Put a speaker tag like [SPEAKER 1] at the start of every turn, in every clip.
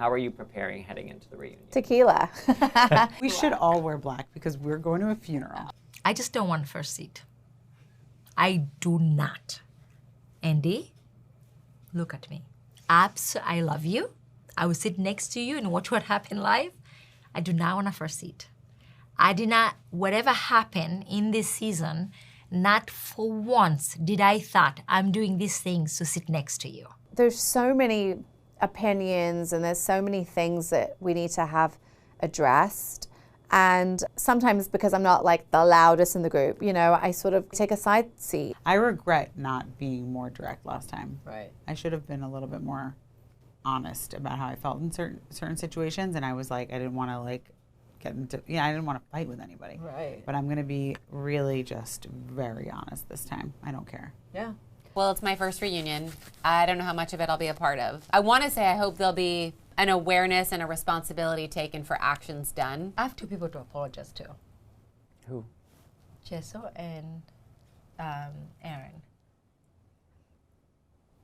[SPEAKER 1] How are you preparing heading into the reunion?
[SPEAKER 2] Tequila.
[SPEAKER 3] We should all wear black because we're going to a funeral.
[SPEAKER 4] I just don't want first seat. I do not. Andy, look at me. I love you. I will sit next to you and watch what happened live. I do not want a first seat. I did not, whatever happened in this season, not for once did I thought I'm doing these things to sit next to you.
[SPEAKER 2] There's so many opinions and there's so many things that we need to have addressed. And sometimes because I'm not like the loudest in the group, you know, I sort of take a side seat.
[SPEAKER 3] I regret not being more direct last time.
[SPEAKER 5] Right.
[SPEAKER 3] I should have been a little bit more honest about how I felt in certain situations, and I was like, I didn't want to like get into, I didn't want to fight with anybody.
[SPEAKER 5] Right.
[SPEAKER 3] But I'm going to be really just very honest this time. I don't care.
[SPEAKER 5] Yeah.
[SPEAKER 6] Well, it's my first reunion. I don't know how much of it I'll be a part of. I want to say I hope there'll be an awareness and a responsibility taken for actions done.
[SPEAKER 4] I have two people to apologize to.
[SPEAKER 1] Who?
[SPEAKER 4] Jessel and Erin.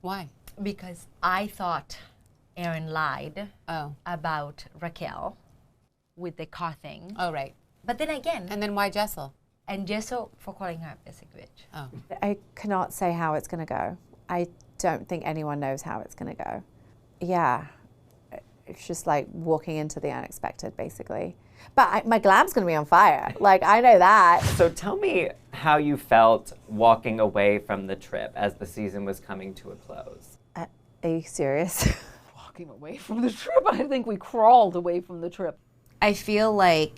[SPEAKER 6] Why?
[SPEAKER 4] Because I thought Erin lied
[SPEAKER 6] Oh.
[SPEAKER 4] about Racquel with the car thing.
[SPEAKER 6] Oh, right.
[SPEAKER 4] But then again,
[SPEAKER 6] And then why Jessel?
[SPEAKER 4] and Jessel for calling her a basic bitch.
[SPEAKER 6] Oh.
[SPEAKER 2] I cannot say how it's going to go. I don't think anyone knows how it's going to go. Yeah, it's just like walking into the unexpected, basically. But my glam's going to be on fire. Like, I know that.
[SPEAKER 1] So tell me how you felt walking away from the trip as the season was coming to a close.
[SPEAKER 2] Are you serious?
[SPEAKER 5] Walking away from the trip. I think we crawled away from the trip.
[SPEAKER 7] I feel like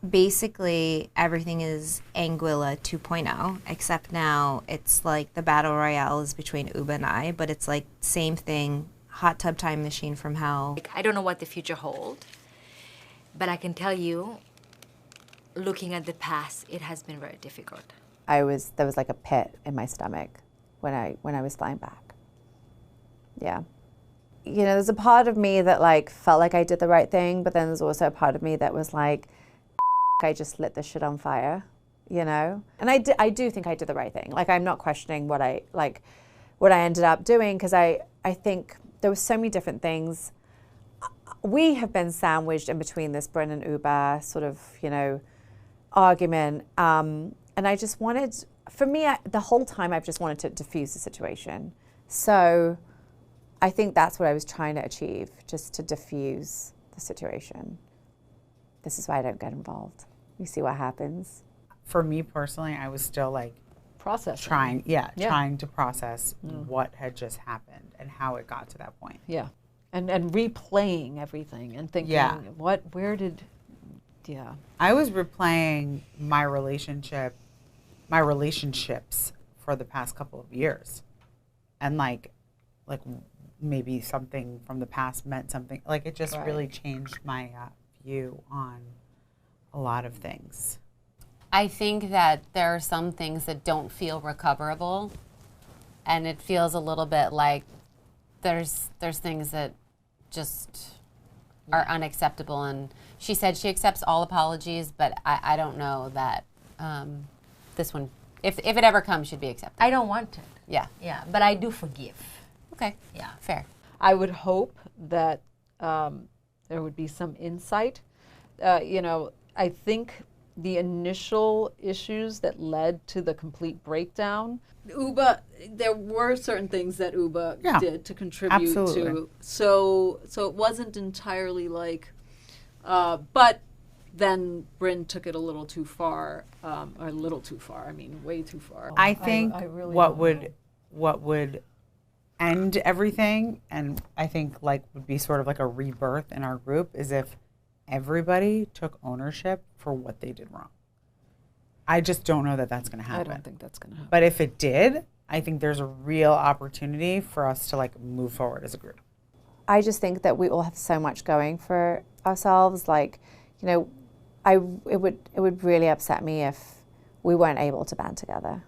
[SPEAKER 7] basically everything is Anguilla 2.0, except now it's like the battle royale is between Ubah and I, but it's like same thing, hot tub time machine from hell.
[SPEAKER 4] Like, I don't know what the future holds, but I can tell you, looking at the past, it has been very difficult.
[SPEAKER 2] there was like a pit in my stomach when I was flying back. Yeah. You know, there's a part of me that like felt like I did the right thing, but then there's also a part of me that was like, I just lit this shit on fire, you know? And I do think I did the right thing. Like, I'm not questioning what I ended up doing, because I think there were so many different things. We have been sandwiched in between this Brynn and Ubah sort of, you know, argument. And I just wanted, for me, the whole time I've just wanted to diffuse the situation. So I think that's what I was trying to achieve, just to diffuse the situation. This is why I don't get involved. You see what happens.
[SPEAKER 3] For me personally, I was still like
[SPEAKER 5] Processing.
[SPEAKER 3] trying to process what had just happened and how it got to that point.
[SPEAKER 5] Yeah. And replaying everything and thinking, where did,
[SPEAKER 3] I was replaying my relationships for the past couple of years. And like maybe something from the past meant something. Like, it just really changed my view on a lot of things.
[SPEAKER 6] I think that there are some things that don't feel recoverable, and it feels a little bit like there's things that just are unacceptable. And she said she accepts all apologies, but I don't know that this one, if it ever comes, should be accepted.
[SPEAKER 4] I don't want it.
[SPEAKER 6] Yeah.
[SPEAKER 4] Yeah, but I do forgive.
[SPEAKER 6] Okay.
[SPEAKER 4] Yeah.
[SPEAKER 6] Fair.
[SPEAKER 5] I would hope that there would be some insight. You know, I think the initial issues that led to the complete breakdown, Ubah, there were certain things that Ubah did to contribute to. So it wasn't entirely like, but then Brynn took it a little too far, or a little too far. I mean, way too far.
[SPEAKER 3] I think
[SPEAKER 5] I really
[SPEAKER 3] what
[SPEAKER 5] don't
[SPEAKER 3] would end everything, and I think like would be sort of like a rebirth in our group, is if everybody took ownership for what they did wrong. I just don't know that that's going to happen.
[SPEAKER 5] I don't think that's going to happen.
[SPEAKER 3] But if it did, I think there's a real opportunity for us to like move forward as a group.
[SPEAKER 2] I just think that we all have so much going for ourselves. Like, you know, it would really upset me if we weren't able to band together.